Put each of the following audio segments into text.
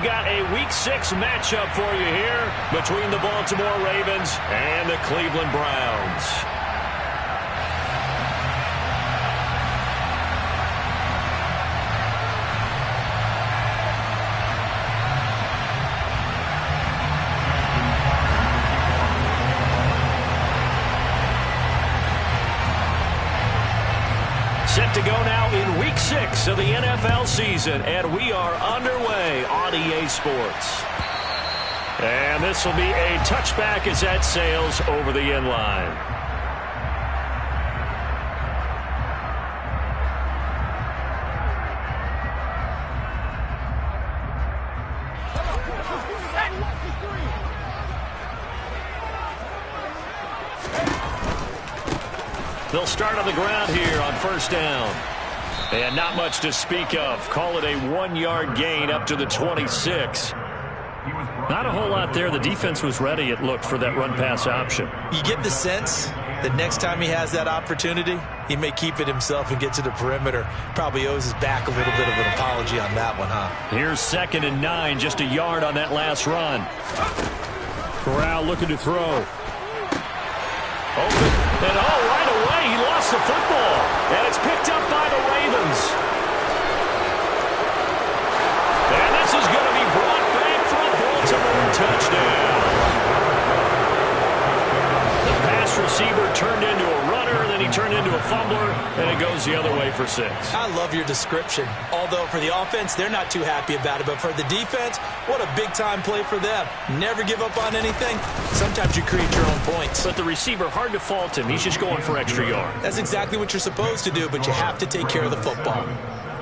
we've got a Week 6 matchup for you here between the Baltimore Ravens and the Cleveland Browns. Set to go now in Week 6 of the NFL season, and we are underway on EA Sports. And this will be a touchback as that sails over the end line. They'll start on the ground here on first down. And not much to speak of. Call it a 1-yard gain up to the 26. Not a whole lot there. The defense was ready, it looked, for that run-pass option. You get the sense that next time he has that opportunity, he may keep it himself and get to the perimeter. Probably owes his back a little bit of an apology on that one, huh? Here's 2nd and 9, just a yard on that last run. Corral looking to throw. Open, and right away, he lost the football. And it's picked up by the Ravens. And this is going to be brought back for a Baltimore touchdown. The pass receiver turned into a runner, then he turned into a fumbler, and it goes the other way for 6. I love your description. Although for the offense, they're not too happy about it. But for the defense, what a big-time play for them. Never give up on anything. Sometimes you create your own points. But the receiver, hard to fault him. He's just going for extra yards. That's exactly what you're supposed to do, but you have to take care of the football.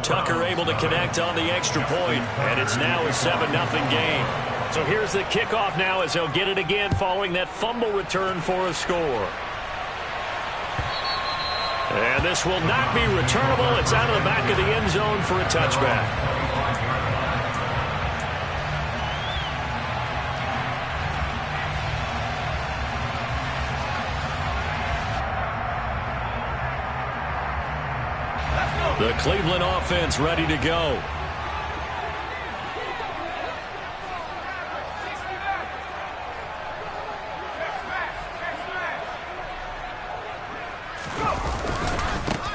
Tucker able to connect on the extra point, and it's now a 7-0 game. So here's the kickoff now as he'll get it again following that fumble return for a score. And this will not be returnable. It's out of the back of the end zone for a touchback. The Cleveland offense ready to go.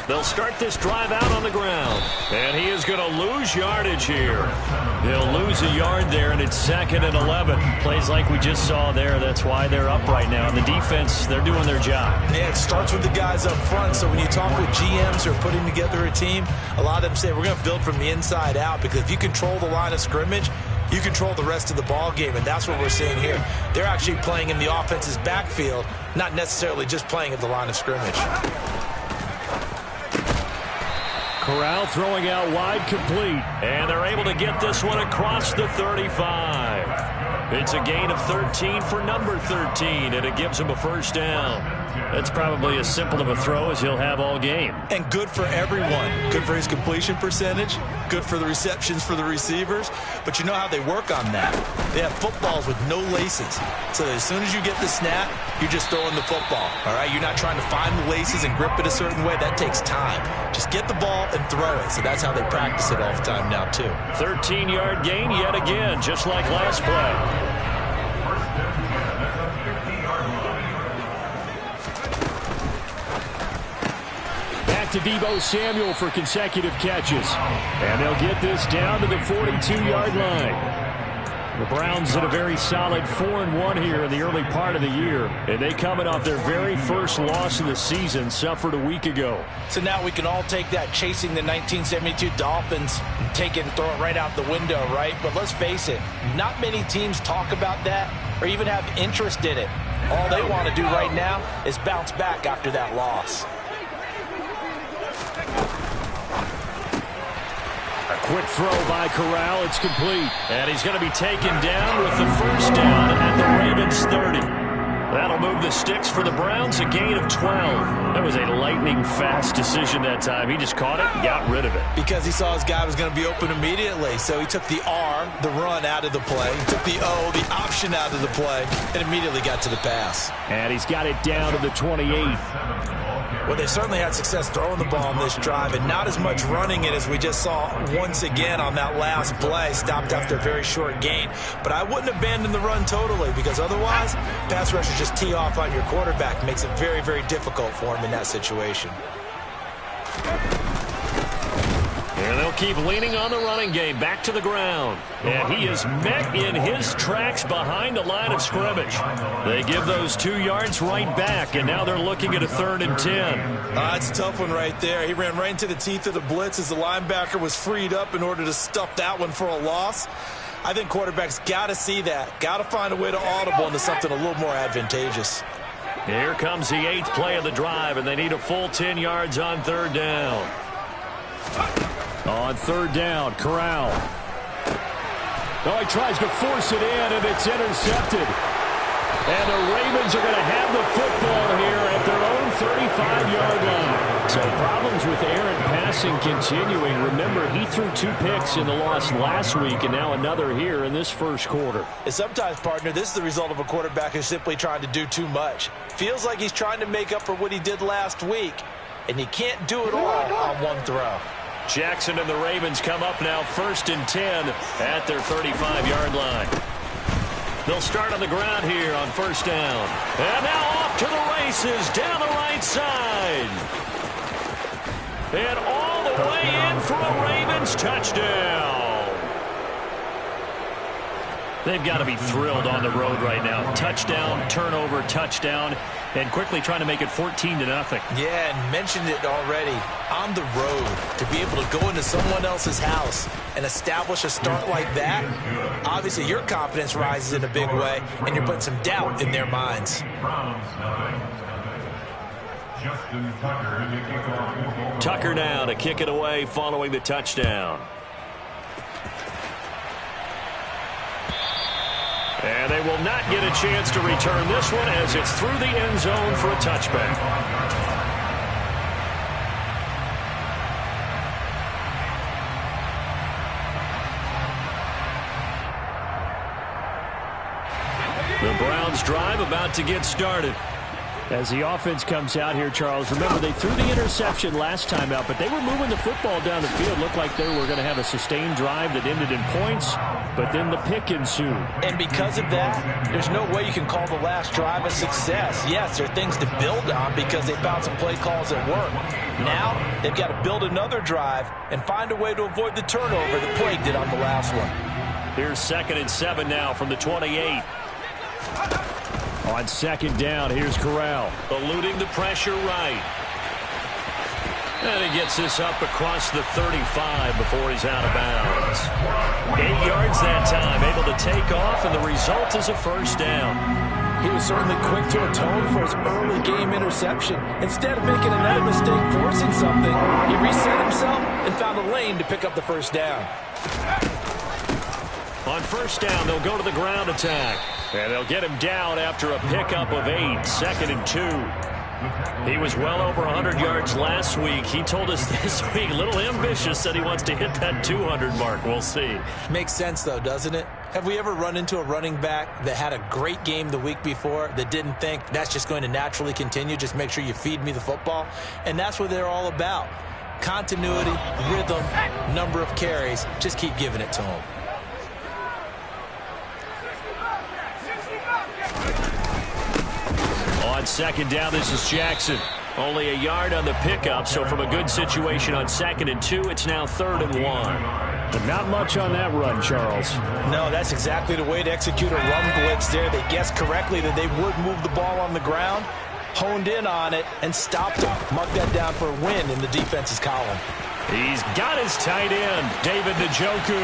They'll start this drive out on the ground. And he is going to lose yardage here. They'll lose a yard there, and it's 2nd and 11. Plays like we just saw there. That's why they're up right now. And the defense, they're doing their job. Yeah, it starts with the guys up front. So when you talk with GMs who are putting together a team, a lot of them say we're going to build from the inside out, because if you control the line of scrimmage, you control the rest of the ball game, and that's what we're seeing here. They're actually playing in the offense's backfield, not necessarily just playing at the line of scrimmage. Corral throwing out wide, complete. And they're able to get this one across the 35. It's a gain of 13 for number 13, and it gives him a first down. That's probably as simple of a throw as he'll have all game. And good for everyone. Good for his completion percentage. Good for the receptions for the receivers. But you know how they work on that. They have footballs with no laces. So as soon as you get the snap, you're just throwing the football. All right? You're not trying to find the laces and grip it a certain way. That takes time. Just get the ball and throw it. So that's how they practice it all the time now, too. 13-yard gain yet again, just like last play. To Deebo Samuel for consecutive catches. And they'll get this down to the 42-yard line. The Browns in a very solid 4-1 here in the early part of the year. And they coming off their very first loss of the season, suffered a week ago. So now we can all take that chasing the 1972 Dolphins and take it and throw it right out the window, right? But let's face it, not many teams talk about that or even have interest in it. All they want to do right now is bounce back after that loss. Quick throw by Corral. It's complete. And he's going to be taken down with the first down at the Ravens 30. That'll move the sticks for the Browns, a gain of 12. That was a lightning-fast decision that time. He just caught it and got rid of it. Because he saw his guy was going to be open immediately. So he took the R, the run, out of the play. He took the O, the option, out of the play, and immediately got to the pass. And he's got it down to the 28. Well, they certainly had success throwing the ball on this drive and not as much running it as we just saw once again on that last play. Stopped after a very short gain. But I wouldn't abandon the run totally, because otherwise, pass rushers just tee off on your quarterback. Makes it very, very difficult for him in that situation. And they'll keep leaning on the running game. Back to the ground. And he is met in his tracks behind the line of scrimmage. They give those 2 yards right back, and now they're looking at a 3rd and 10. That's a tough one right there. He ran right into the teeth of the blitz as the linebacker was freed up in order to stuff that one for a loss. I think quarterbacks got to see that. Got to find a way to audible into something a little more advantageous. Here comes the 8th play of the drive, and they need a full 10 yards on 3rd down. On 3rd down, Corral. Oh, he tries to force it in, and it's intercepted. And the Ravens are going to have the football here at their own 35-yard line. So problems with Aaron passing continuing. Remember, he threw 2 picks in the loss last week, and now another here in this first quarter. And sometimes, partner, this is the result of a quarterback who's simply trying to do too much. Feels like he's trying to make up for what he did last week, and you can't do it all on one throw. Jackson and the Ravens come up now 1st and 10 at their 35-yard line. They'll start on the ground here on 1st down. And now off to the races down the right side. And all the way in for a Ravens touchdown. They've got to be thrilled on the road right now. Touchdown, turnover, touchdown, and quickly trying to make it 14-0. Yeah, and mentioned it already. On the road, to be able to go into someone else's house and establish a start like that, obviously your confidence rises in a big way, and you're putting some doubt in their minds. Tucker now to kick it away following the touchdown. And they will not get a chance to return this one as it's through the end zone for a touchback. The Browns drive about to get started. As the offense comes out here, Charles, remember they threw the interception last time out, but they were moving the football down the field. Looked like they were going to have a sustained drive that ended in points, but then the pick ensued. And because of that, there's no way you can call the last drive a success. Yes, there are things to build on because they found some play calls that work. Now, they've got to build another drive and find a way to avoid the turnover that plagued it on the last one. Here's 2nd and 7 now from the 28. On 2nd down, here's Corral. Eluding the pressure right. And he gets this up across the 35 before he's out of bounds. 8 yards that time, able to take off, and the result is a 1st down. He was certainly quick to atone for his early game interception. Instead of making another mistake forcing something, he reset himself and found a lane to pick up the 1st down. On 1st down, they'll go to the ground attack. And they'll get him down after a pickup of 8, 2nd and 2. He was well over 100 yards last week. He told us this week, a little ambitious, said he wants to hit that 200 mark. We'll see. Makes sense, though, doesn't it? Have we ever run into a running back that had a great game the week before that didn't think that's just going to naturally continue? Just make sure you feed me the football. And that's what they're all about. Continuity, rhythm, number of carries. Just keep giving it to them. On 2nd down, this is Jackson. Only a yard on the pickup, so from a good situation on 2nd and 2, it's now 3rd and 1. But not much on that run, Charles. No, that's exactly the way to execute a run blitz there. They guessed correctly that they would move the ball on the ground, honed in on it, and stopped them. Mark that down for a win in the defense's column. He's got his tight end, David Njoku.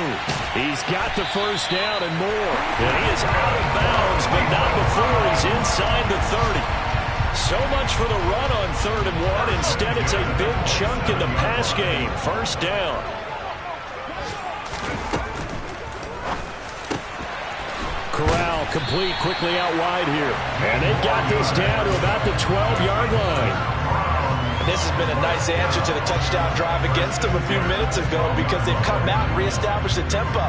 He's got the 1st down and more. And he is out of bounds, but not before he's inside the 30. So much for the run on 3rd and 1. Instead, it's a big chunk in the pass game. 1st down. Corral Complete quickly out wide here. And they've got this down to about the 12-yard line. This has been a nice answer to the touchdown drive against them a few minutes ago because they've come out and reestablished the tempo.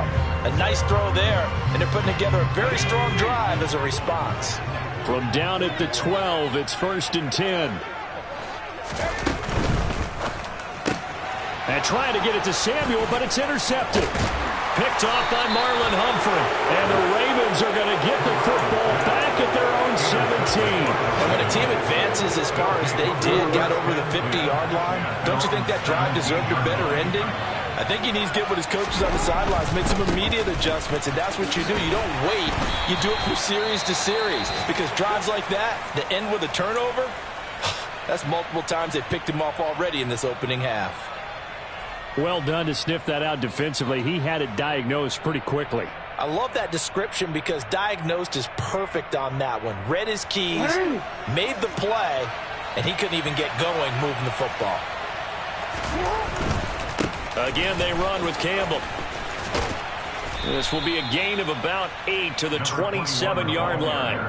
A nice throw there, and they're putting together a very strong drive as a response. From down at the 12, it's 1st and 10. And trying to get it to Samuel, but it's intercepted. Picked off by Marlon Humphrey. And the Ravens are going to get the football back at their own 17. And when a team advances as far as they did, got over the 50-yard line, don't you think that drive deserved a better ending? I think he needs to get with his coaches on the sidelines, make some immediate adjustments, and that's what you do. You don't wait. You do it from series to series because drives like that end with a turnover, that's multiple times they picked him off already in this opening half. Well done to sniff that out defensively. He had it diagnosed pretty quickly. I love that description because diagnosed is perfect on that one. Read his keys, made the play, and he couldn't even get going moving the football. Again, they run with Campbell. This will be a gain of about 8 to the 27-yard line.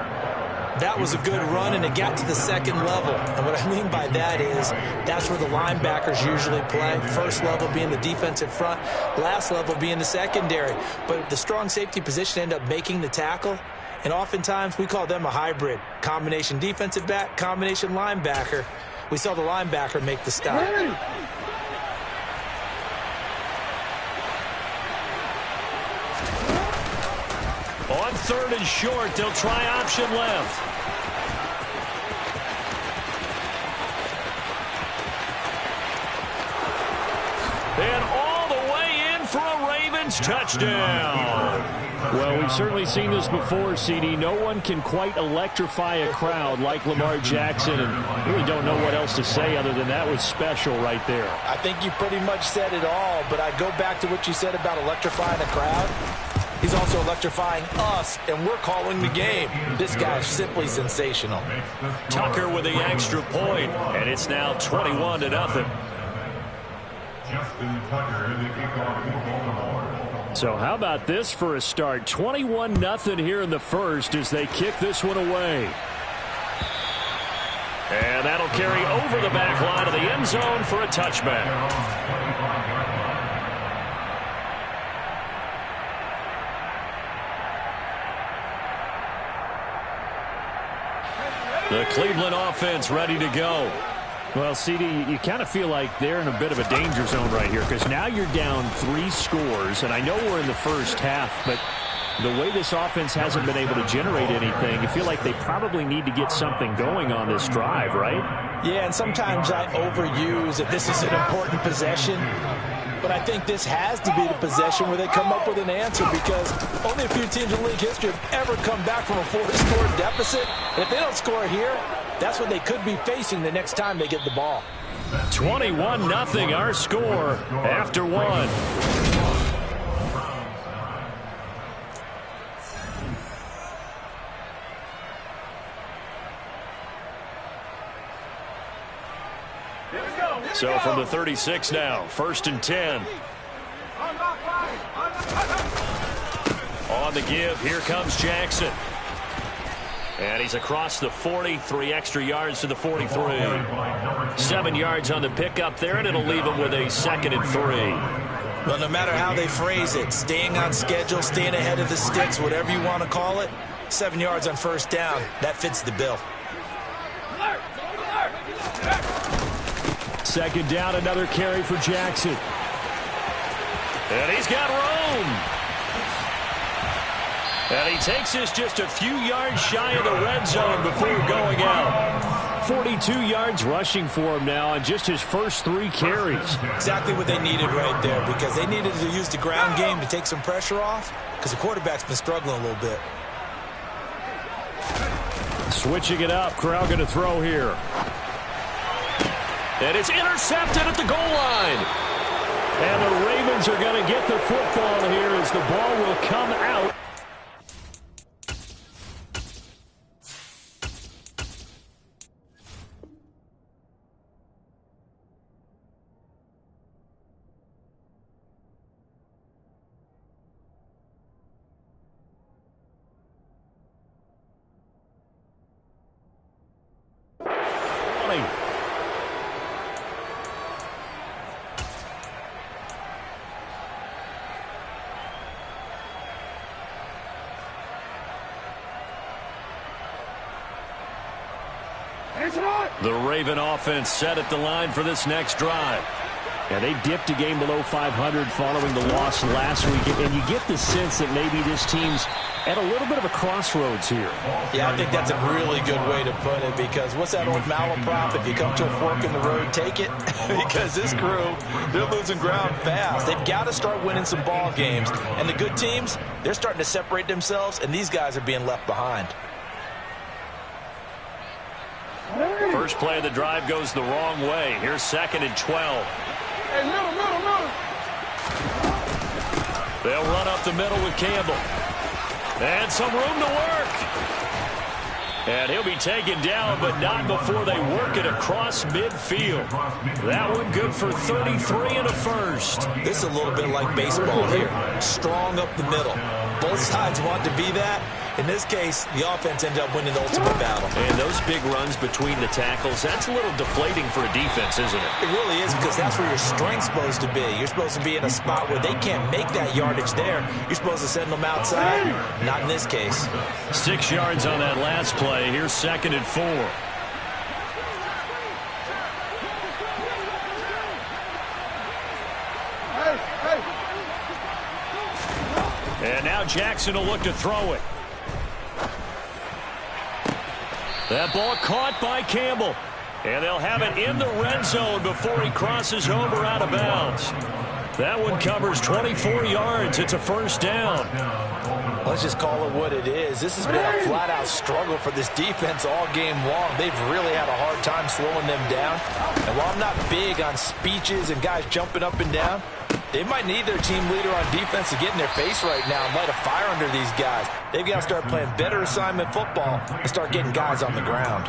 That was a good run, and it got to the second level. And what I mean by that is that's where the linebackers usually play. First level being the defensive front, last level being the secondary. But the strong safety position ended up making the tackle, and oftentimes we call them a hybrid. Combination defensive back, combination linebacker. We saw the linebacker make the stop. On 3rd and short, they'll try option left. And all the way in for a Ravens touchdown. Well, we've certainly seen this before, CD. No one can quite electrify a crowd like Lamar Jackson, and really don't know what else to say other than that was special right there. I think you pretty much said it all, but I go back to what you said about electrifying a crowd. He's also electrifying us, and we're calling the game. This guy's simply sensational. Tucker with the extra point, and it's now 21-0. So how about this for a start? 21-0 here in the first as they kick this one away. And that'll carry over the back line of the end zone for a touchback. The Cleveland offense ready to go. Well, CD, you kind of feel like they're in a bit of a danger zone right here because now you're down 3 scores, and I know we're in the first half, but the way this offense hasn't been able to generate anything, you feel like they probably need to get something going on this drive, right? Yeah, and sometimes I overuse that this is an important possession, but I think this has to be the possession where they come up with an answer because only a few teams in league history have ever come back from a 4-score deficit. And if they don't score here, that's what they could be facing the next time they get the ball. 21-0 our score after 1. So from the 36 now, 1st and 10. On the give, here comes Jackson. And he's across the 40, 3 extra yards to the 43. 7 yards on the pickup there, and it'll leave him with a 2nd and 3. Well, no matter how they phrase it, staying on schedule, staying ahead of the sticks, whatever you want to call it, 7 yards on 1st down, that fits the bill. 2nd down, another carry for Jackson. And he's got room. And he takes this just a few yards shy of the red zone before going out. 42 yards rushing for him now on just his first 3 carries. Exactly what they needed right there because they needed to use the ground game to take some pressure off because the quarterback's been struggling a little bit. Switching it up, Corral going to throw here. And it's intercepted at the goal line. And the Ravens are going to get the football here as the ball will come out. 20. The Raven offense set at the line for this next drive. Yeah, they dipped a game below 500 following the loss last week, and you get the sense that maybe this team's at a little bit of a crossroads here. Yeah, I think that's a really good way to put it, because what's that old malaprop? If you come to a fork in the road, take it. Because this crew, they're losing ground fast. They've got to start winning some ball games. And the good teams, they're starting to separate themselves, and these guys are being left behind. First play of the drive goes the wrong way. Here's 2nd and 12. Hey, middle. They'll run up the middle with Campbell. And some room to work. And he'll be taken down, but not before they work it across midfield. That one good for 33 and a first. This is a little bit like baseball here. Strong up the middle. Both sides want to be that. In this case, the offense ended up winning the ultimate battle. And those big runs between the tackles, that's a little deflating for a defense, isn't it? It really is, because that's where your strength's supposed to be. You're supposed to be in a spot where they can't make that yardage there. You're supposed to send them outside. Not in this case. 6 yards on that last play. Here's 2nd and 4. And now Jackson will look to throw it. That ball caught by Campbell. And they'll have it in the red zone before he crosses over out of bounds. That one covers 24 yards. It's a first down. Let's just call it what it is. This has been a flat-out struggle for this defense all game long. They've really had a hard time slowing them down. And while I'm not big on speeches and guys jumping up and down, they might need their team leader on defense to get in their face right now and light a fire under these guys. They've got to start playing better assignment football and start getting guys on the ground.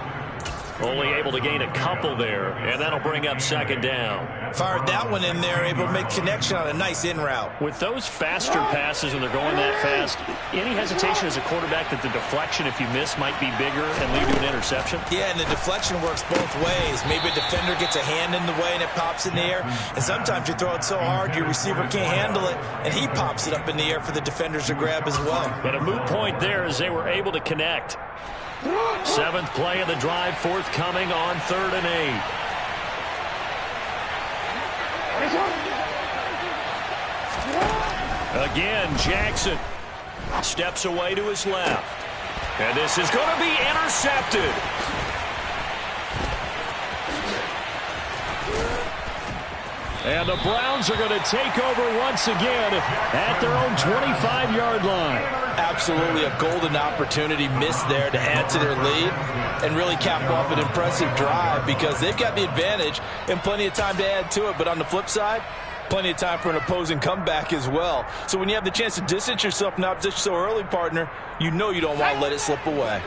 Only able to gain a couple there, and that'll bring up 2nd down. Fired that one in there, able to make connection on a nice in route. With those faster passes and they're going that fast, any hesitation as a quarterback that the deflection, if you miss, might be bigger and lead to an interception? Yeah, and the deflection works both ways. Maybe a defender gets a hand in the way and it pops in the air, and sometimes you throw it so hard your receiver can't handle it, and he pops it up in the air for the defenders to grab as well. But a moot point there as they were able to connect. 7th play of the drive, forthcoming on 3rd and 8. Again, Jackson steps away to his left. And this is going to be intercepted. And the Browns are going to take over once again at their own 25-yard line. Absolutely a golden opportunity missed there to add to their lead and really cap off an impressive drive, because they've got the advantage and plenty of time to add to it. But on the flip side, plenty of time for an opposing comeback as well. So when you have the chance to distance yourself from the opposition so early, partner, you know you don't want to let it slip away.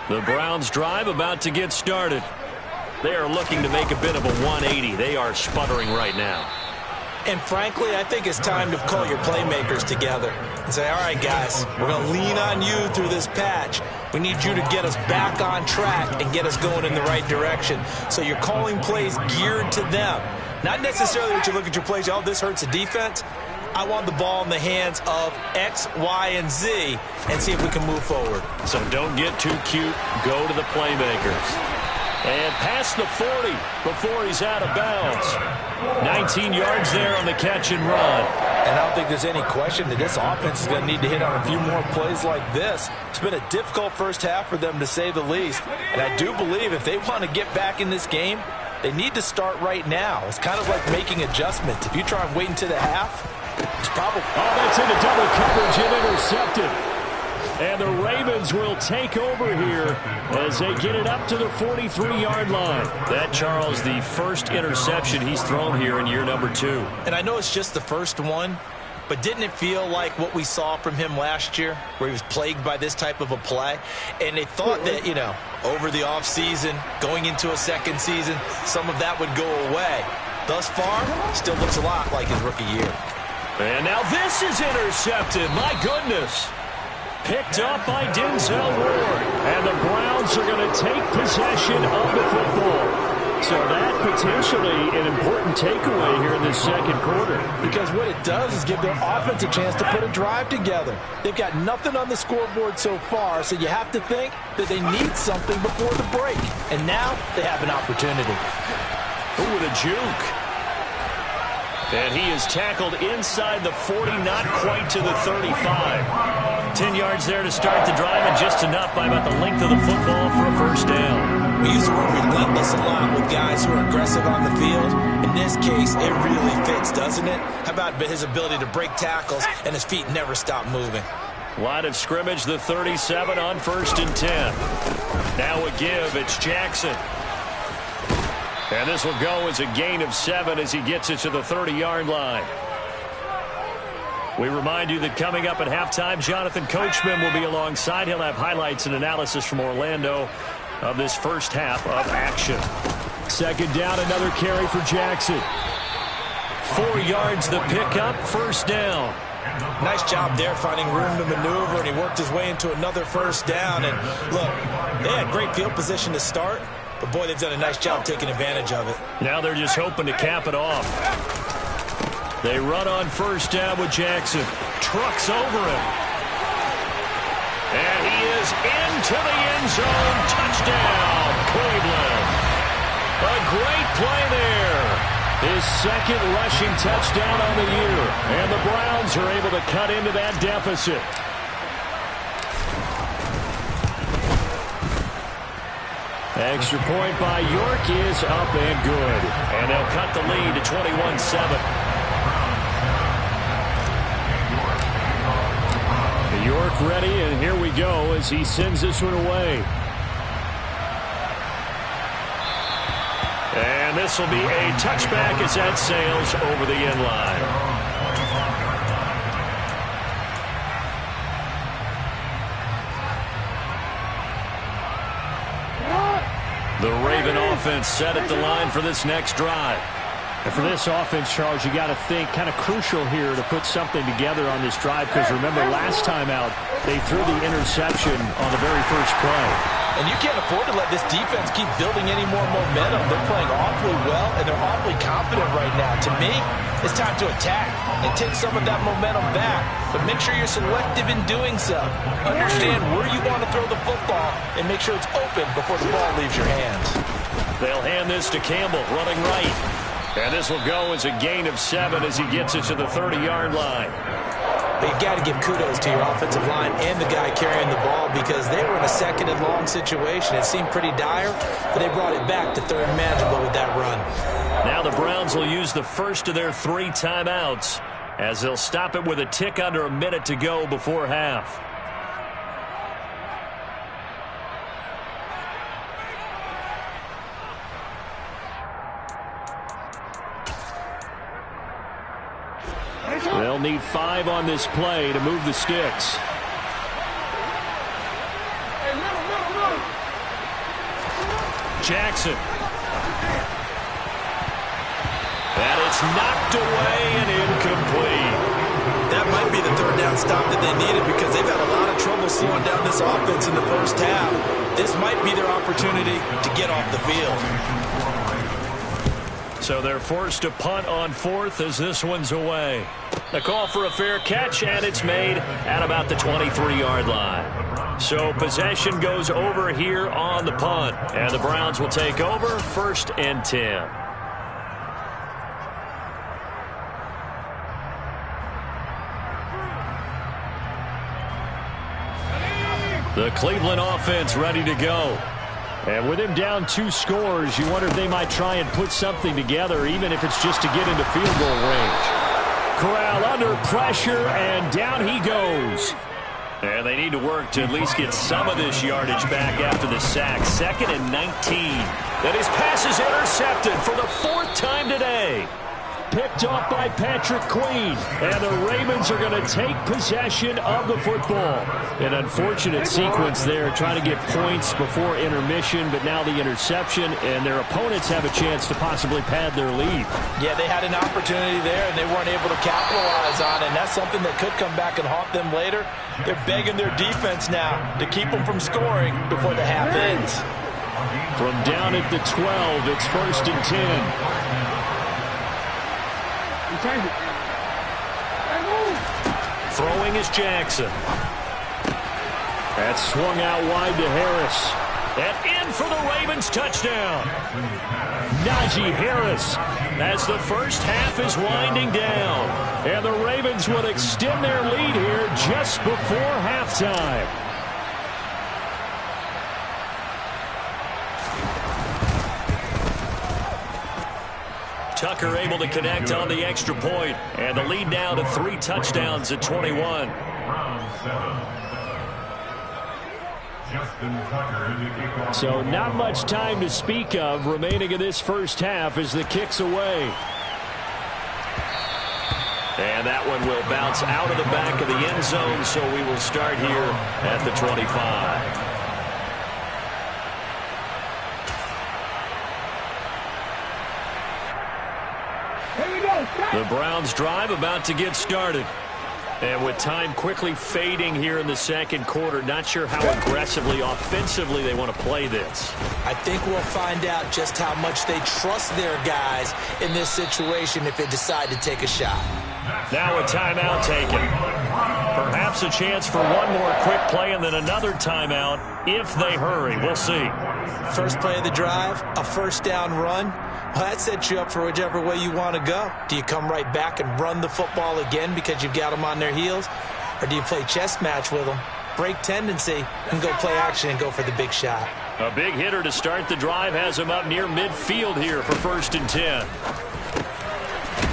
The Browns drive about to get started. They are looking to make a bit of a 180. They are sputtering right now. And frankly, I think it's time to call your playmakers together and say, all right, guys, we're going to lean on you through this patch. We need you to get us back on track and get us going in the right direction. So you're calling plays geared to them. Not necessarily that you look at your plays, oh, this hurts the defense. I want the ball in the hands of X, Y, and Z and see if we can move forward. So don't get too cute. Go to the playmakers. And past the 40 before he's out of bounds. 19 yards there on the catch and run. And I don't think there's any question that this offense is going to need to hit on a few more plays like this. It's been a difficult first half for them, to say the least. And I do believe if they want to get back in this game, they need to start right now. It's kind of like making adjustments. If you try and wait until the half, it's probably... Oh, that's into double coverage and intercepted. And the Ravens will take over here as they get it up to the 43-yard line. That, Charles, the first interception he's thrown here in year number 2. And I know it's just the first one, but didn't it feel like what we saw from him last year, where he was plagued by this type of a play? And they thought that, you know, over the offseason, going into a second season, some of that would go away. Thus far, still looks a lot like his rookie year. And now this is intercepted. My goodness. Picked up by Denzel Ward. And the Browns are going to take possession of the football. So that potentially an important takeaway here in this second quarter. Because what it does is give their offense a chance to put a drive together. They've got nothing on the scoreboard so far, so you have to think that they need something before the break. And now they have an opportunity. Ooh, with a juke. And he is tackled inside the 40, not quite to the 35. 10 yards there to start the drive, and just enough by about the length of the football for a first down. We use the word relentless a lot with guys who are aggressive on the field. In this case, it really fits, doesn't it? How about his ability to break tackles and his feet never stop moving? Line of scrimmage, the 37 on 1st and 10. Now a give, it's Jackson. And this will go as a gain of 7 as he gets it to the 30-yard line. We remind you that coming up at halftime, Jonathan Coachman will be alongside. He'll have highlights and analysis from Orlando of this first half of action. Second down, another carry for Jackson. 4 yards the pickup, first down. Nice job there finding room to maneuver, and he worked his way into another first down. And look, they had great field position to start, but boy, they've done a nice job taking advantage of it. Now they're just hoping to cap it off. They run on first down with Jackson. Trucks over him. And he is into the end zone. Touchdown, Cleveland. A great play there. His second rushing touchdown on the year. And the Browns are able to cut into that deficit. Extra point by York is up and good. And they'll cut the lead to 21-7. York ready, and here we go as he sends this one away. And this will be a touchback as that sails over the end line. The Raven offense set at the line for this next drive. And for this offense, Charles, you got to think kind of crucial here to put something together on this drive, because remember last time out they threw the interception on the very first play. And you can't afford to let this defense keep building any more momentum. They're playing awfully well, and they're awfully confident right now. To me, it's time to attack and take some of that momentum back. But make sure you're selective in doing so. Understand where you want to throw the football and make sure it's open before the ball leaves your hands. They'll hand this to Campbell, running right. And this will go as a gain of 7 as he gets it to the 30-yard line. But you've got to give kudos to your offensive line and the guy carrying the ball, because they were in a second and long situation. It seemed pretty dire, but they brought it back to third and manageable with that run. Now the Browns will use the first of their 3 timeouts as they'll stop it with a tick under a minute to go before half. They'll need 5 on this play to move the sticks. Jackson. And it's knocked away and incomplete. That might be the third down stop that they needed, because they've had a lot of trouble slowing down this offense in the first half. This might be their opportunity to get off the field. So they're forced to punt on 4th as this one's away. The call for a fair catch, and it's made at about the 23-yard line. So possession goes over here on the punt, and the Browns will take over 1st and 10. The Cleveland offense ready to go. And with him down 2 scores, you wonder if they might try and put something together, even if it's just to get into field goal range. Corral under pressure, and down he goes. And they need to work to at least get some of this yardage back after the sack. 2nd and 19. And his pass is intercepted for the 4th time today. picked off by Patrick Queen. And the Ravens are going to take possession of the football. An unfortunate sequence there, trying to get points before intermission, but now the interception, and their opponents have a chance to possibly pad their lead. Yeah, they had an opportunity there, and they weren't able to capitalize on it, and that's something that could come back and haunt them later. They're begging their defense now to keep them from scoring before the half ends. From down at the 12, it's 1st and 10. Throwing is Jackson. That's swung out wide to Harris. And in for the Ravens touchdown. Najee Harris. As the first half is winding down. And the Ravens will extend their lead here just before halftime. Tucker able to connect on the extra point. And the lead now to 3 touchdowns at 21. So not much time to speak of remaining in this first half as the kick's away. And that one will bounce out of the back of the end zone, so we will start here at the 25. The Browns drive about to get started. And with time quickly fading here in the second quarter, not sure how aggressively, offensively they want to play this. I think we'll find out just how much they trust their guys in this situation if they decide to take a shot. Now a timeout taken. Perhaps a chance for one more quick play and then another timeout if they hurry. We'll see. First play of the drive, a first down run. Well, that sets you up for whichever way you want to go. Do you come right back and run the football again because you've got them on their heels? Or do you play chess match with them, break tendency, and go play action and go for the big shot? A big hitter to start the drive has him up near midfield here for 1st and 10.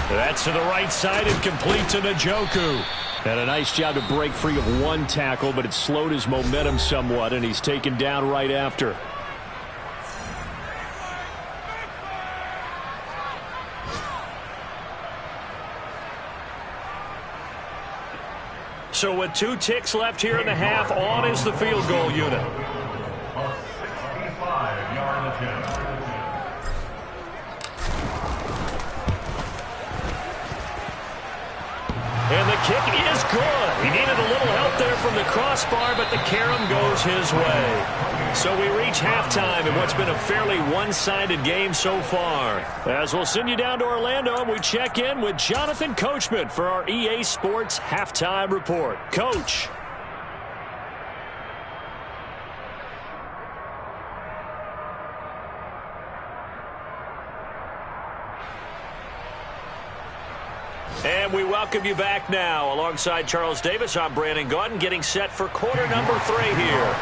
That's to the right side and complete to Njoku. And a nice job to break free of one tackle, but it slowed his momentum somewhat, and he's taken down right after. So with 2 ticks left here in the half, on is the field goal unit. And the kick is good. He needed a little help there from the crossbar, but the carom goes his way. So we reach halftime in what's been a fairly one-sided game so far. As we'll send you down to Orlando, and we check in with Jonathan Coachman for our EA Sports Halftime Report. Coach. And we welcome you back now. Alongside Charles Davis, I'm Brandon Gaudin, getting set for quarter number 3 here.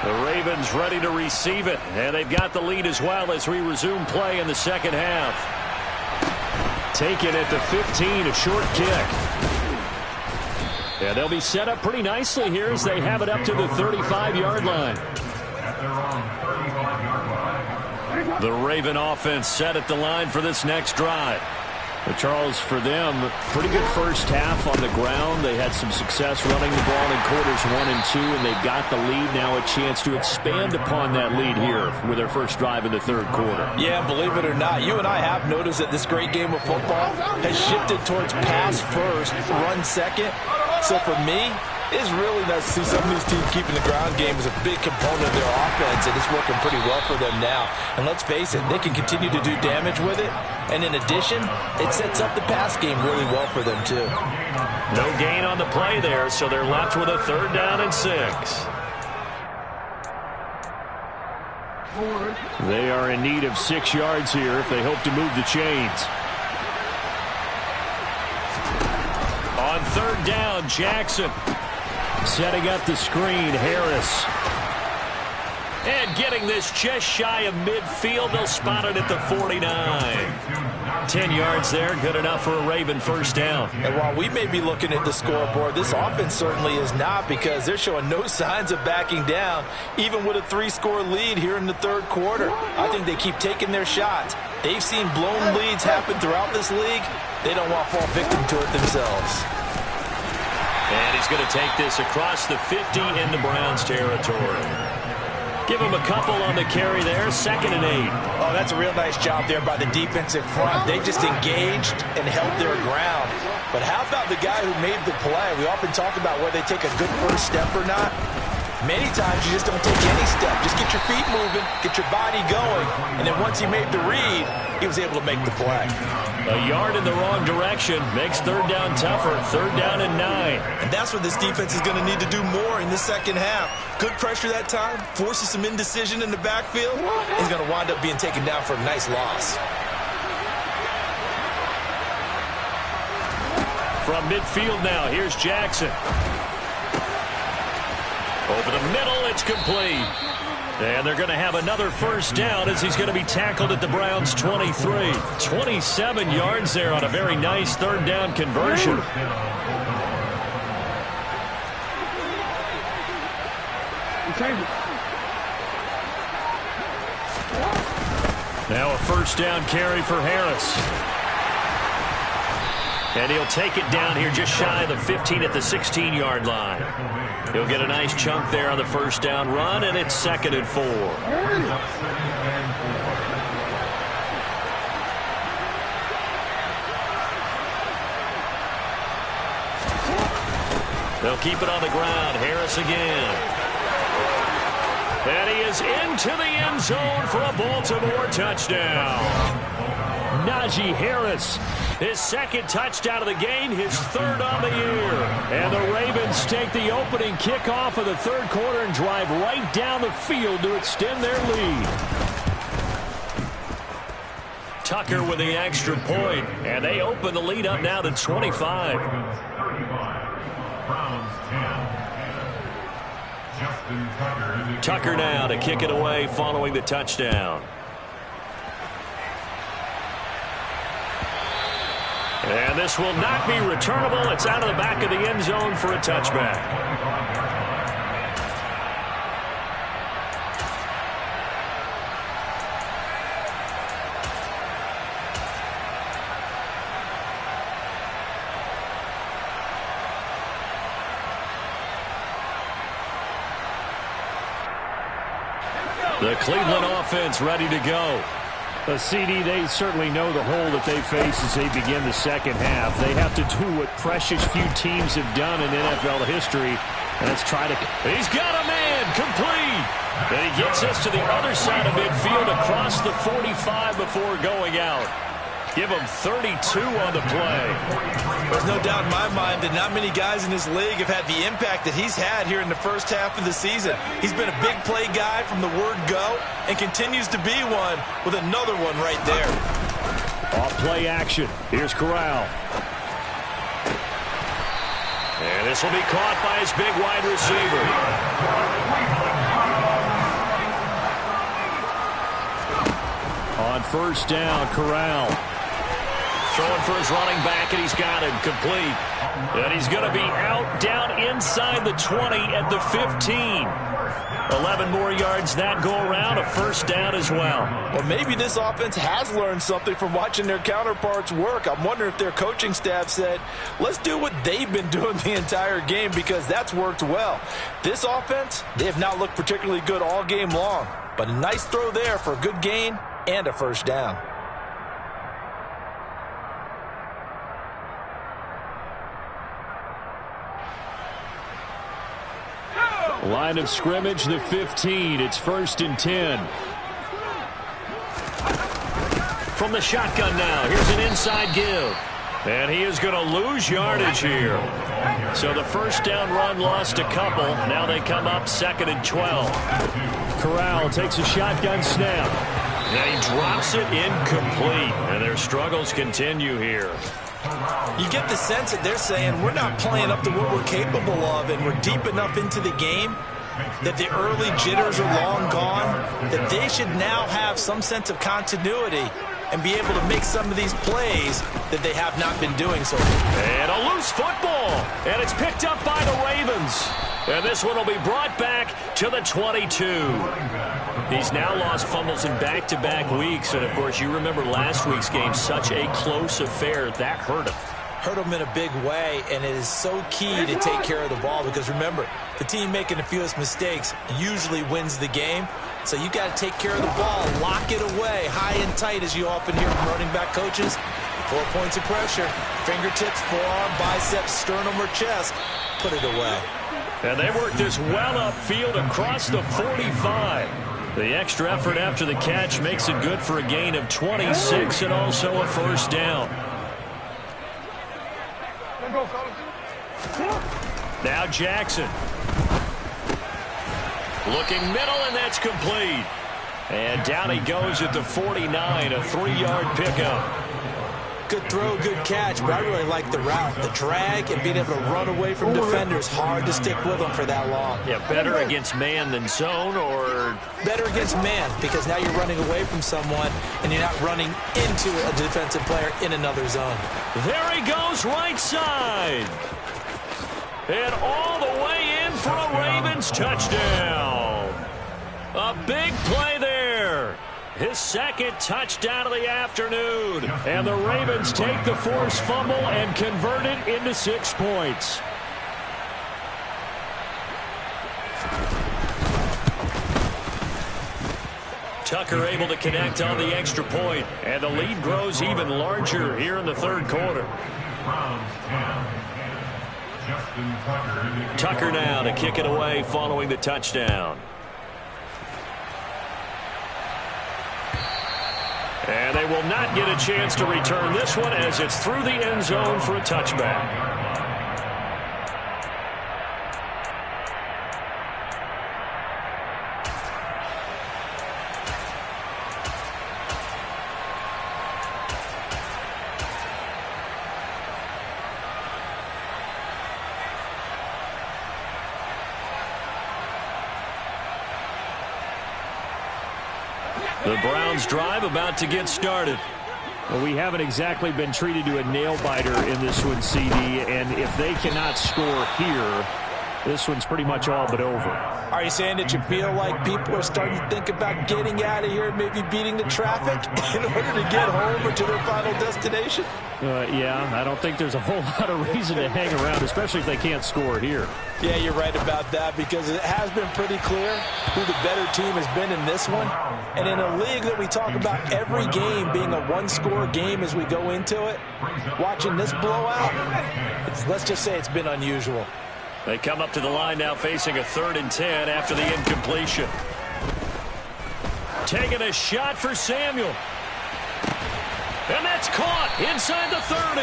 The Ravens ready to receive it, and they've got the lead as well as we resume play in the second half. Taken at the 15, a short kick. Yeah, they'll be set up pretty nicely here as they have it up to the 35-yard line. The Raven offense set at the line for this next drive. But Charles, for them, pretty good first half on the ground. They had some success running the ball in quarters 1 and 2, and they've got the lead. Now a chance to expand upon that lead here with their first drive in the third quarter. Yeah, believe it or not, you and I have noticed that this great game of football has shifted towards pass first, run second. So for me, it's really nice to see some of these teams keeping the ground game as a big component of their offense, and it's working pretty well for them now. And let's face it, they can continue to do damage with it. And in addition, it sets up the pass game really well for them, too. No gain on the play there, so they're left with a 3rd down and 6. They are in need of 6 yards here if they hope to move the chains. On 3rd down, Jackson. Setting up the screen, Harris. And getting this just shy of midfield, they'll spot it at the 49. 10 yards there, good enough for a Raven first down. And while we may be looking at the scoreboard, this offense certainly is not, because they're showing no signs of backing down, even with a 3-score lead here in the third quarter. I think they keep taking their shots. They've seen blown leads happen throughout this league. They don't want to fall victim to it themselves. And he's going to take this across the 50 into Browns territory. Give him a couple on the carry there, 2nd and 8. Oh, that's a real nice job there by the defensive front. They just engaged and held their ground. But how about the guy who made the play? We often talk about whether they take a good first step or not. Many times you just don't take any step. Just get your feet moving, get your body going, and then once he made the read, he was able to make the play. A yard in the wrong direction makes third down tougher. 3rd down and 9. And that's what this defense is going to need to do more in the second half. Good pressure that time, forces some indecision in the backfield. He's going to wind up being taken down for a nice loss. From midfield now, here's Jackson. Over the middle, it's complete. And they're going to have another first down as he's going to be tackled at the Browns' 23. 27 yards there on a very nice third down conversion. Now a first down carry for Harris. And he'll take it down here just shy of the 15 at the 16-yard line. He'll get a nice chunk there on the first down run, and it's 2nd and 4. They'll keep it on the ground. Harris again. And he is into the end zone for a Baltimore touchdown. Najee Harris, his 2nd touchdown of the game, his 3rd on the year. And the Ravens take the opening kickoff of the third quarter and drive right down the field to extend their lead. Tucker with the extra point, and they open the lead up now to 25. Tucker now to kick it away following the touchdown. And this will not be returnable. It's out of the back of the end zone for a touchback. The Cleveland offense ready to go. CD, they certainly know the hole that they face as they begin the second half. They have to do what precious few teams have done in NFL history, and that's try to... He's got a man, complete. And he gets us to the other side of midfield across the 45 before going out. Give him 32 on the play. There's no doubt in my mind that not many guys in this league have had the impact that he's had here in the first half of the season. He's been a big play guy from the word go and continues to be one with another one right there. Off play action. Here's Corral. And this will be caught by his big wide receiver. On first down, Corral. Throwing for his running back, and he's got him complete. And he's going to be out down inside the 20 at the 15. 11 more yards that go around, a first down as well. Well, maybe this offense has learned something from watching their counterparts work. I'm wondering if their coaching staff said, let's do what they've been doing the entire game, because that's worked well. This offense, they have not looked particularly good all game long. But a nice throw there for a good gain and a first down. Line of scrimmage, the 15. It's 1st and 10. From the shotgun now, here's an inside give. And he is going to lose yardage here. So the first down run lost a couple. Now they come up 2nd and 12. Corral takes a shotgun snap. And he drops it incomplete. And their struggles continue here. You get the sense that they're saying we're not playing up to what we're capable of, and we're deep enough into the game that the early jitters are long gone, that they should now have some sense of continuity and be able to make some of these plays that they have not been doing so far. And a loose football, and it's picked up by the Ravens. And this one will be brought back to the 22. He's now lost fumbles in back-to-back weeks, and of course you remember last week's game, such a close affair. That hurt him. Hurt him in a big way, and it is so key to take care of the ball because remember, the team making the fewest mistakes usually wins the game. So you got to take care of the ball, lock it away, high and tight, as you often hear from running back coaches. 4 points of pressure, fingertips, forearm, biceps, sternum, or chest. Put it away. And they work this well upfield across the 45. The extra effort after the catch makes it good for a gain of 26 and also a first down. Now Jackson. Looking middle, and that's complete. And down he goes at the 49, a 3-yard pickup. Good throw, good catch, but I really like the route. The drag and being able to run away from defenders, hard to stick with them for that long. Yeah, better against man than zone, or? Better against man, because now you're running away from someone and you're not running into a defensive player in another zone. There he goes, right side. And all the way in for a Ravens touchdown. A big play there. His second touchdown of the afternoon. And the Ravens take the forced fumble and convert it into 6 points. Tucker able to connect on the extra point. And the lead grows even larger here in the third quarter. Tucker now to kick it away following the touchdown. And they will not get a chance to return this one as it's through the end zone for a touchback. The Browns drive about to get started. Well, we haven't exactly been treated to a nail-biter in this one, CD, and if they cannot score here, this one's pretty much all but over. Are you saying that you feel like people are starting to think about getting out of here and maybe beating the traffic in order to get home or to their final destination? Yeah, I don't think there's a whole lot of reason to hang around, especially if they can't score here. Yeah, you're right about that because it has been pretty clear who the better team has been in this one. And in a league that we talk about every game being a one-score game as we go into it, watching this blowout, let's just say it's been unusual. They come up to the line now facing a 3rd and 10 after the incompletion. Taking a shot for Samuel. And that's caught inside the 30.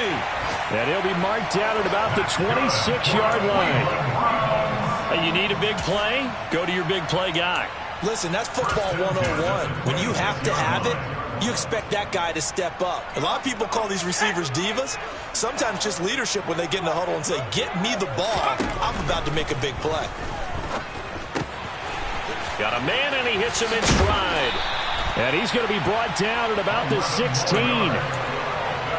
And he'll be marked down at about the 26-yard line. You need a big play? Go to your big play guy. Listen, that's football 101. When you have to have it, you expect that guy to step up. A lot of people call these receivers divas. Sometimes just leadership when they get in the huddle and say, get me the ball. I'm about to make a big play. Got a man, and he hits him in stride. And he's going to be brought down at about the 16.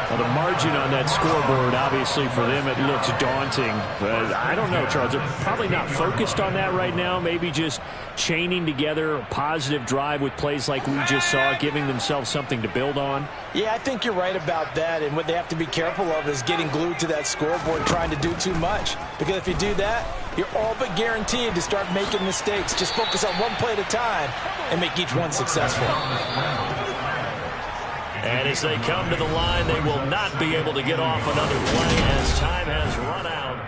Well, the margin on that scoreboard, obviously, for them, it looks daunting. But I don't know, Charles. They're probably not focused on that right now. Maybe just chaining together a positive drive with plays like we just saw, giving themselves something to build on. Yeah, I think you're right about that. And what they have to be careful of is getting glued to that scoreboard, trying to do too much. Because if you do that, you're all but guaranteed to start making mistakes. Just focus on one play at a time and make each one successful. And as they come to the line, they will not be able to get off another play as time has run out.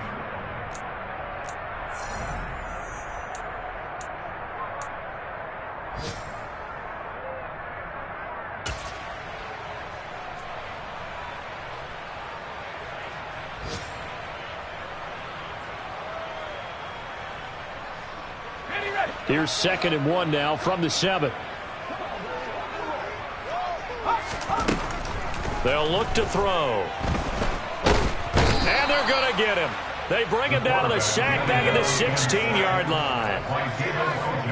Here's 2nd and 1 now from the 7. They'll look to throw. And they're going to get him. They bring him down to the sack back at the 16-yard line.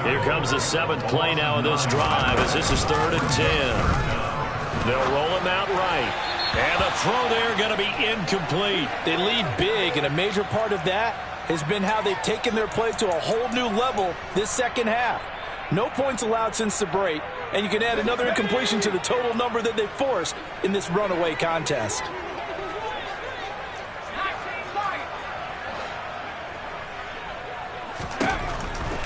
Here comes the 7th play now of this drive as this is 3rd and 10. They'll roll him out right. And the throw there going to be incomplete. They lead big, and a major part of that has been how they've taken their play to a whole new level this second half. No points allowed since the break, and you can add another incompletion to the total number that they forced in this runaway contest.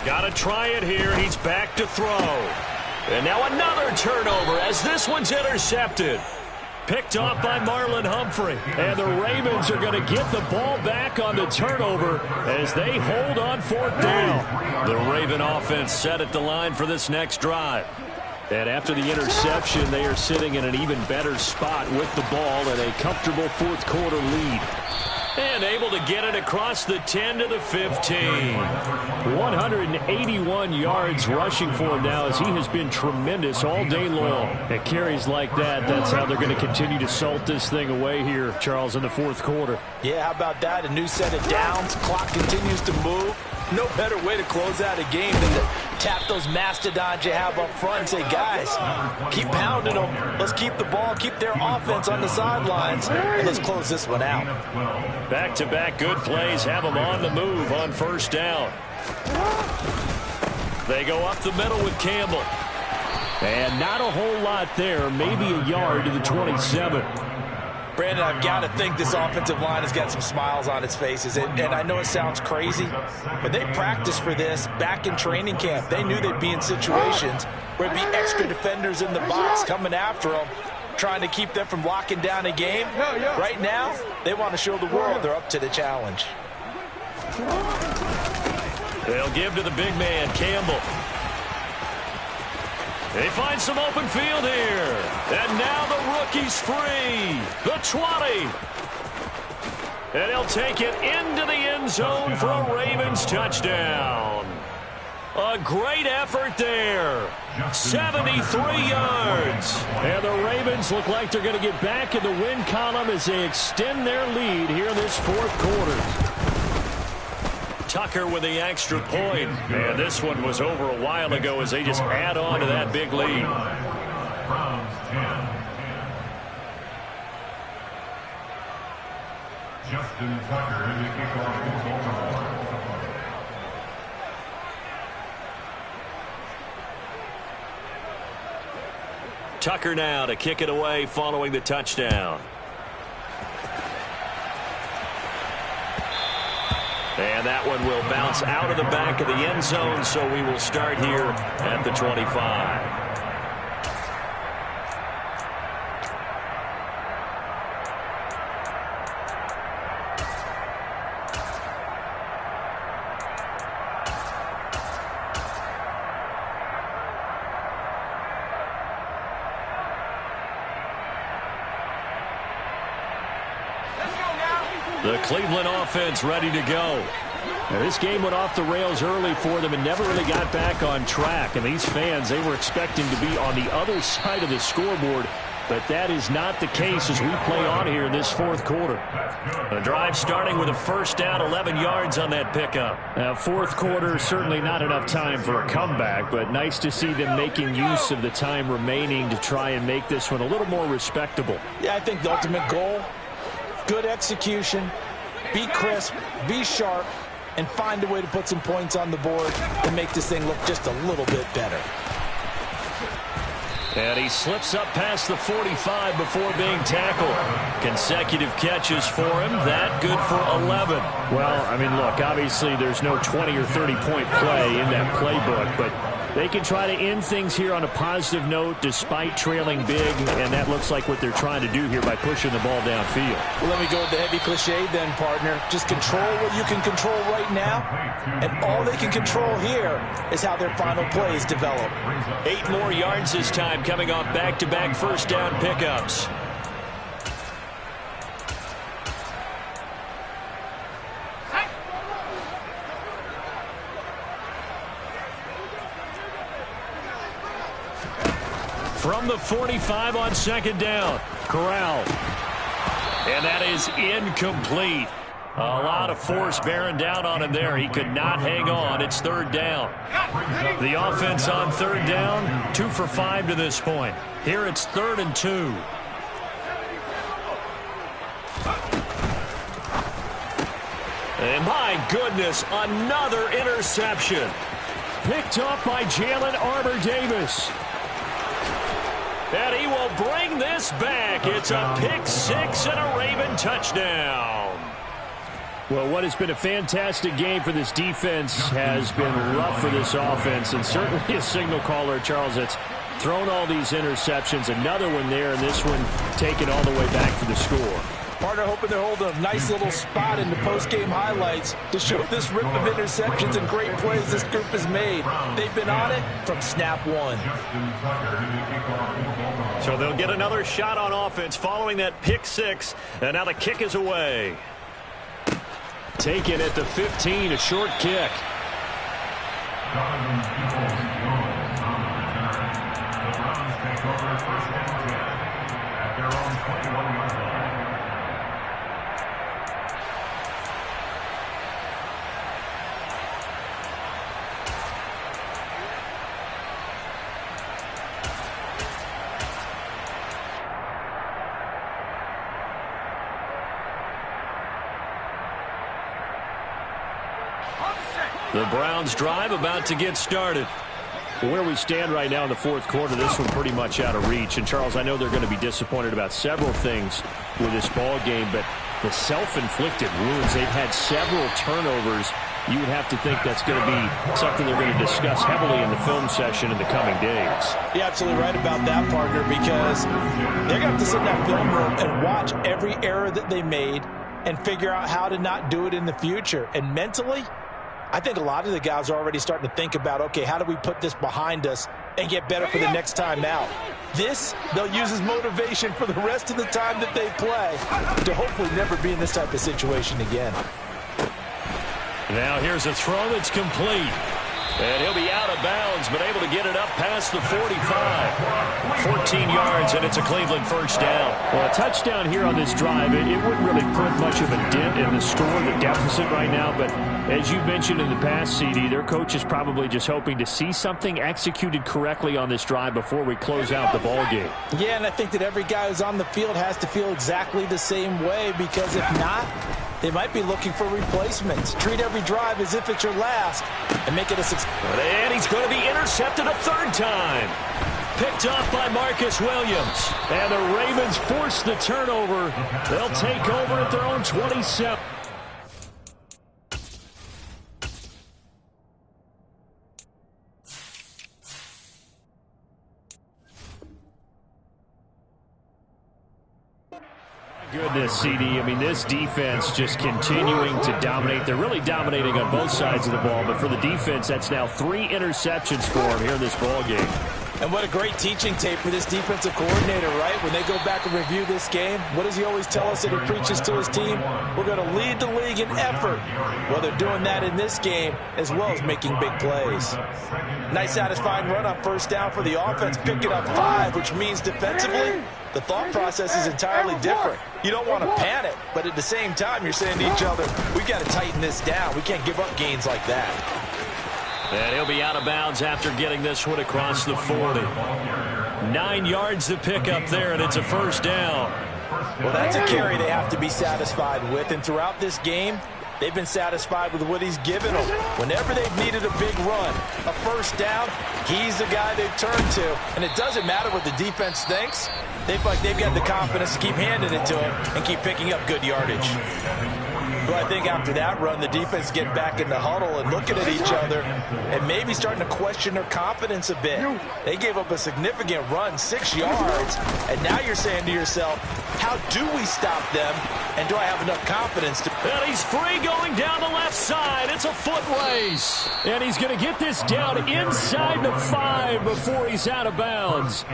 Got to try it here. He's back to throw. And now another turnover as this one's intercepted. Picked off by Marlon Humphrey. And the Ravens are going to get the ball back on the turnover as they hold on 4th down. The Raven offense set at the line for this next drive. And after the interception, they are sitting in an even better spot with the ball and a comfortable 4th quarter lead. And able to get it across the 10 to the 15. 181 yards rushing for him now as he has been tremendous all day long. At carries like that, that's how they're going to continue to salt this thing away here, Charles, in the 4th quarter. Yeah, how about that? A new set of downs. Clock continues to move. No better way to close out a game than to tap those mastodons you have up front and say, guys, keep pounding them. Let's keep the ball, keep their offense on the sidelines, and let's close this one out. Back-to-back good plays have them on the move on 1st down. They go up the middle with Campbell. And not a whole lot there, maybe a yard to the 27. Brandon, I've got to think this offensive line has got some smiles on its faces. And I know it sounds crazy, but they practiced for this back in training camp. They knew they'd be in situations where there'd be extra defenders in the box coming after them, trying to keep them from locking down a game. Right now, they want to show the world they're up to the challenge. They'll give to the big man, Campbell. They find some open field here. And now the rookie's free. The 20. And he'll take it into the end zone for a Ravens touchdown. A great effort there. 73 yards. And the Ravens look like they're going to get back in the win column as they extend their lead here in this 4th quarter. Tucker with the extra point. And this one was over a while ago as they just add on to that big lead. Justin Tucker in the kickoff. Tucker now to kick it away following the touchdown. And that one will bounce out of the back of the end zone, so we will start here at the 25. The Cleveland offense ready to go. Now, this game went off the rails early for them and never really got back on track. And these fans, they were expecting to be on the other side of the scoreboard. But that is not the case as we play on here in this 4th quarter. The drive starting with a 1st down, 11 yards on that pickup. Now, 4th quarter, certainly not enough time for a comeback, but nice to see them making use of the time remaining to try and make this one a little more respectable. Yeah, I think the ultimate goal, good execution, be crisp, be sharp, and find a way to put some points on the board and make this thing look just a little bit better. And he slips up past the 45 before being tackled. Consecutive catches for him. That good for 11. Well, I mean, look, obviously there's no 20 or 30-point play in that playbook, but they can try to end things here on a positive note despite trailing big, and that looks like what they're trying to do here by pushing the ball downfield. Well, let me go with the heavy cliche then, partner. Just control what you can control right now, and all they can control here is how their final plays develop. 8 more yards this time coming off back-to-back 1st down pickups. From the 45 on 2nd down, Corral. And that is incomplete. A lot of force bearing down on him there. He could not hang on. It's third down. The offense on third down, 2 for 5 to this point. Here it's 3rd and 2. And my goodness, another interception. Picked up by Jalen Armour-Davis. And he will bring this back. It's a pick 6 and a Raven touchdown. Well, what has been a fantastic game for this defense has been rough for this offense, and certainly a signal caller, Charles, that's thrown all these interceptions. Another one there, and this one taken all the way back for the score. Partner hoping they're holding a nice little spot in the post-game highlights to show this rip of interceptions and great plays this group has made. They've been on it from snap one. So they'll get another shot on offense following that pick 6, and now the kick is away. Taken at the 15, a short kick. The Browns drive about to get started. Where we stand right now in the fourth quarter, this one pretty much out of reach. And, Charles, I know they're going to be disappointed about several things with this ball game, but the self-inflicted wounds, they've had several turnovers. You would have to think that's going to be something they're going to discuss heavily in the film session in the coming days. You're absolutely right about that, partner, because they're going to have to sit in that film room and watch every error that they made and figure out how to not do it in the future. And mentally, I think a lot of the guys are already starting to think about, okay, how do we put this behind us and get better for the next time out? This, they'll use as motivation for the rest of the time that they play to hopefully never be in this type of situation again. Now here's a throw that's complete. And he'll be out of bounds, but able to get it up past the 45. 14 yards, and it's a Cleveland first down. Well, a touchdown here on this drive, it wouldn't really put much of a dent in the score, the deficit right now. But as you mentioned in the past, CD, their coach is probably just hoping to see something executed correctly on this drive before we close out the ball game. Yeah, and I think that every guy who's on the field has to feel exactly the same way, because if not, they might be looking for replacements. Treat every drive as if it's your last and make it a success. And he's going to be intercepted a third time. Picked off by Marcus Williams. And the Ravens force the turnover. They'll take over at their own 27. Goodness, CD. I mean, this defense just continuing to dominate. They're really dominating on both sides of the ball, but for the defense, that's now 3 interceptions for them here in this ball game. And what a great teaching tape for this defensive coordinator, right? When they go back and review this game, what does he always tell us that he preaches to his team? We're going to lead the league in effort. Well, they're doing that in this game as well as making big plays. Nice satisfying run on first down for the offense, picking up 5, which means defensively, the thought process is entirely different. You don't want to panic, but at the same time, you're saying to each other, we've got to tighten this down. We can't give up gains like that. And he'll be out of bounds after getting this one across the 40. 9 yards to pick up there, and it's a first down. Well, that's a carry they have to be satisfied with, and throughout this game, they've been satisfied with what he's given them. Whenever they've needed a big run, a first down, he's the guy they've turned to. And it doesn't matter what the defense thinks. They feel like they've got the confidence to keep handing it to him and keep picking up good yardage. Well, I think after that run, the defense getting back in the huddle and looking at each other and maybe starting to question their confidence a bit. They gave up a significant run, 6 yards, and now you're saying to yourself, how do we stop them, and do I have enough confidence to... And he's free going down the left side. It's a foot race. And he's going to get this down inside the 5 before he's out of bounds.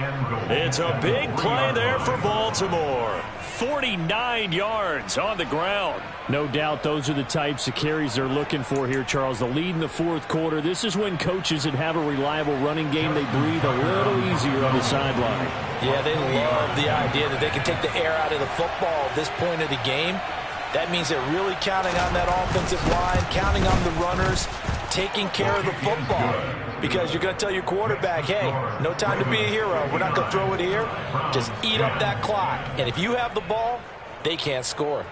It's a big play there for Baltimore. 49 yards on the ground. No doubt those are the types of carries they're looking for here, Charles. The lead in the fourth quarter. This is when coaches that have a reliable running game, they breathe a little easier on the sideline. Yeah, they love the idea that they can take the air out of the football at this point of the game. That means they're really counting on that offensive line, counting on the runners, taking care of the football. Because you're going to tell your quarterback, hey, no time to be a hero. We're not going to throw it here. Just eat up that clock. And if you have the ball, they can't score.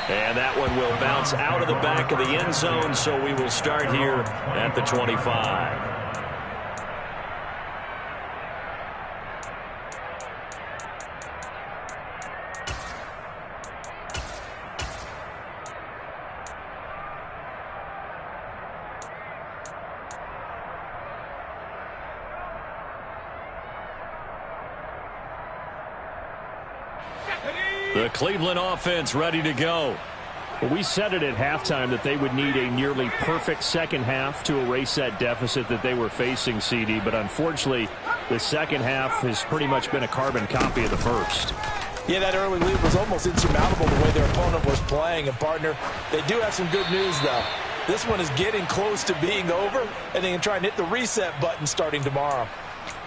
And that one will bounce out of the back of the end zone, so we will start here at the 25. The Cleveland offense ready to go. Well, we said it at halftime that they would need a nearly perfect second half to erase that deficit that they were facing, CD. But unfortunately, the second half has pretty much been a carbon copy of the first. Yeah, that early lead was almost insurmountable the way their opponent was playing. And, partner, they do have some good news, though. This one is getting close to being over, and they can try and hit the reset button starting tomorrow.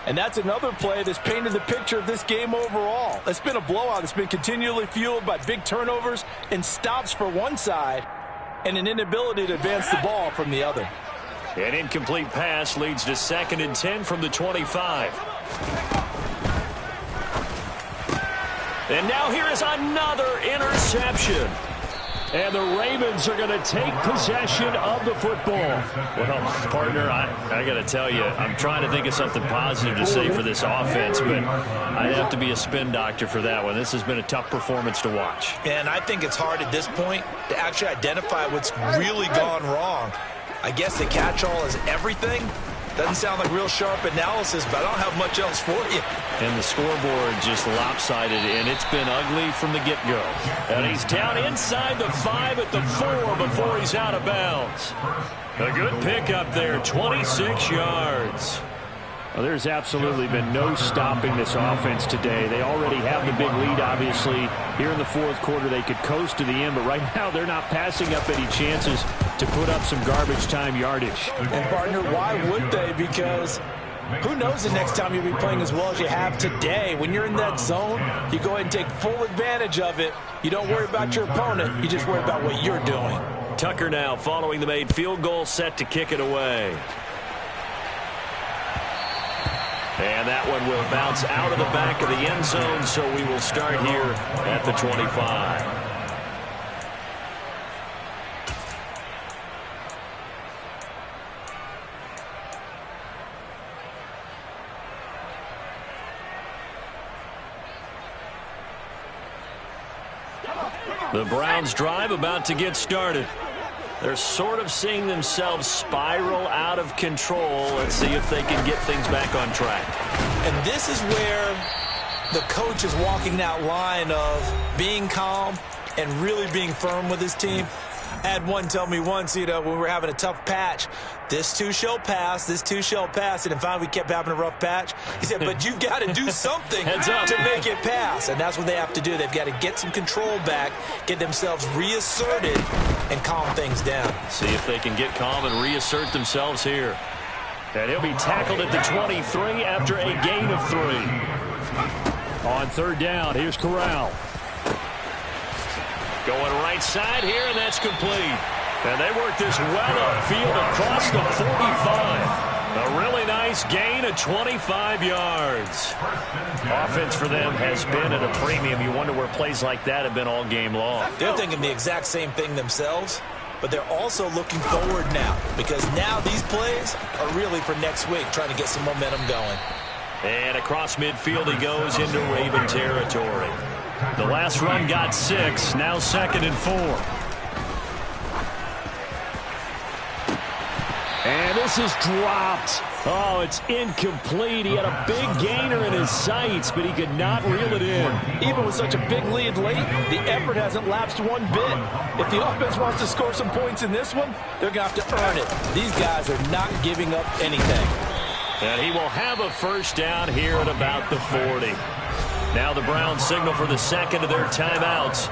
And that's another play that's painted the picture of this game overall. It's been a blowout. It's been continually fueled by big turnovers and stops for one side and an inability to advance the ball from the other. An incomplete pass leads to 2nd and 10 from the 25. And now here is another interception. And the Ravens are going to take possession of the football. Well, partner, I got to tell you, I'm trying to think of something positive to say for this offense, but I'd have to be a spin doctor for that one. This has been a tough performance to watch. And I think it's hard at this point to actually identify what's really gone wrong. I guess the catch-all is everything. Doesn't sound like real sharp analysis, but I don't have much else for you. And the scoreboard just lopsided, and it's been ugly from the get-go. And he's down inside the 5 at the 4 before he's out of bounds. A good pickup there, 26 yards. Well, there's absolutely been no stopping this offense today. They already have the big lead, obviously. Here in the fourth quarter, they could coast to the end, but right now they're not passing up any chances to put up some garbage time yardage. And, partner, why would they? Because who knows the next time you'll be playing as well as you have today. When you're in that zone, you go ahead and take full advantage of it. You don't worry about your opponent. You just worry about what you're doing. Tucker now following the made field goal, set to kick it away. And that one will bounce out of the back of the end zone, so we will start here at the 25. The Browns drive about to get started. They're sort of seeing themselves spiral out of control. Let's see if they can get things back on track. And this is where the coach is walking that line of being calm and really being firm with his team. I had one tell me once, when we were having a tough patch, this too shall pass, this too shall pass. And finally we kept having a rough patch. He said, but you've got to do something to make it pass. And that's what they have to do. They've got to get some control back, get themselves reasserted, and calm things down. See if they can get calm and reassert themselves here. And he'll be tackled at the 23 after a gain of 3. On third down, here's Corral. Going right side here, and that's complete. And they work this well upfield across the 45. A really nice gain of 25 yards. Offense for them has been at a premium. You wonder where plays like that have been all game long. They're thinking the exact same thing themselves, but they're also looking forward now, because now these plays are really for next week, trying to get some momentum going. And across midfield he goes into Raven territory. The last run got 6, now 2nd and 4. And this is dropped. Oh, it's incomplete. He had a big gainer in his sights, but he could not reel it in. Even with such a big lead late, the effort hasn't lapsed one bit. If the offense wants to score some points in this one, they're going to have to earn it. These guys are not giving up anything. And he will have a first down here at about the 40. Now the Browns signal for the second of their timeouts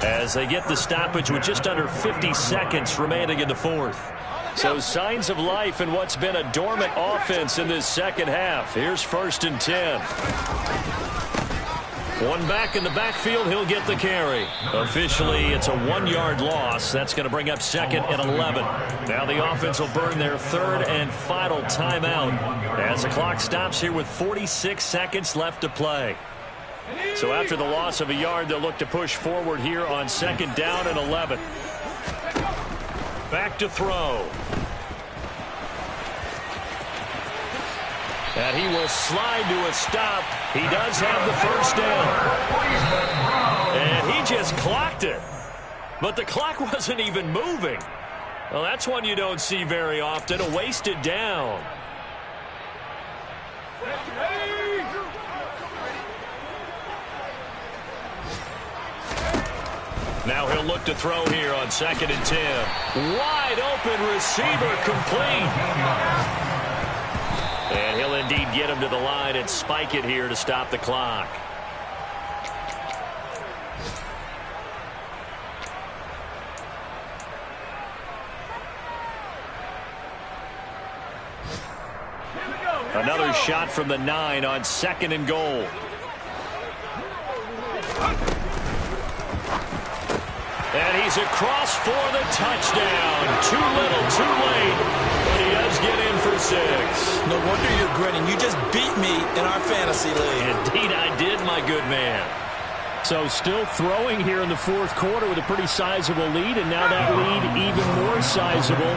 as they get the stoppage with just under 50 seconds remaining in the fourth. So signs of life in what's been a dormant offense in this second half. Here's 1st and 10. One back in the backfield. He'll get the carry. Officially, it's a 1-yard loss. That's going to bring up 2nd and 11. Now the offense will burn their 3rd and final timeout as the clock stops here with 46 seconds left to play. So after the loss of a yard, they'll look to push forward here on 2nd down and 11. Back to throw. And he will slide to a stop. He does have the 1st down. And he just clocked it. But the clock wasn't even moving. Well, that's one you don't see very often, a wasted down. Now he'll look to throw here on 2nd and 10. Wide open receiver, complete. And he'll indeed get him to the line and spike it here to stop the clock. Another shot from the 9 on 2nd and goal. And he's across for the touchdown. Too little, too late. But he does get in for 6. No wonder you're grinning. You just beat me in our fantasy league. Indeed I did, my good man. So still throwing here in the 4th quarter with a pretty sizable lead, and now that lead even more sizable.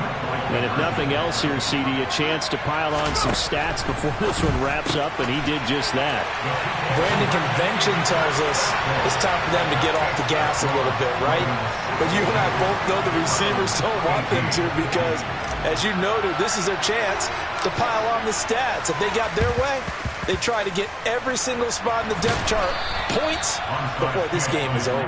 And if nothing else here, CD, a chance to pile on some stats before this one wraps up, and he did just that. Brandon, convention tells us it's time for them to get off the gas a little bit, right? But you and I both know the receivers don't want them to, because, as you noted, this is their chance to pile on the stats. If they got their way, they try to get every single spot in the depth chart points before this game is over.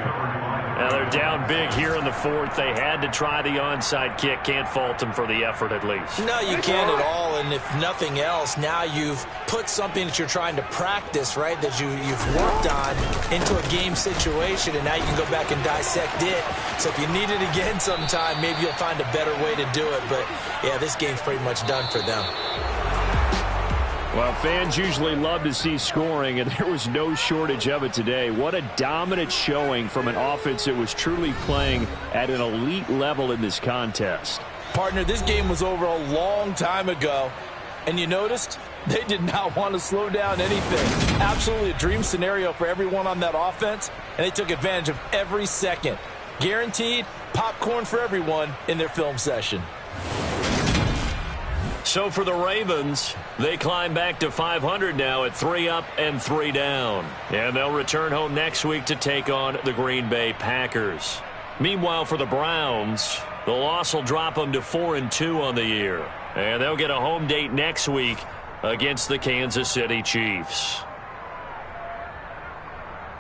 Now they're down big here in the 4th. They had to try the onside kick. Can't fault them for the effort, at least. No, you can't at all. And if nothing else, now you've put something that you're trying to practice, right, that you've worked on into a game situation, and now you can go back and dissect it. So if you need it again sometime, maybe you'll find a better way to do it. But, yeah, this game's pretty much done for them. Well, fans usually love to see scoring, and there was no shortage of it today. What a dominant showing from an offense that was truly playing at an elite level in this contest. Partner, this game was over a long time ago, and you noticed they did not want to slow down anything. Absolutely a dream scenario for everyone on that offense, and they took advantage of every second. Guaranteed popcorn for everyone in their film session. So for the Ravens, they climb back to 500 now at 3 up and 3 down. And they'll return home next week to take on the Green Bay Packers. Meanwhile, for the Browns, the loss will drop them to 4-2 on the year. And they'll get a home date next week against the Kansas City Chiefs.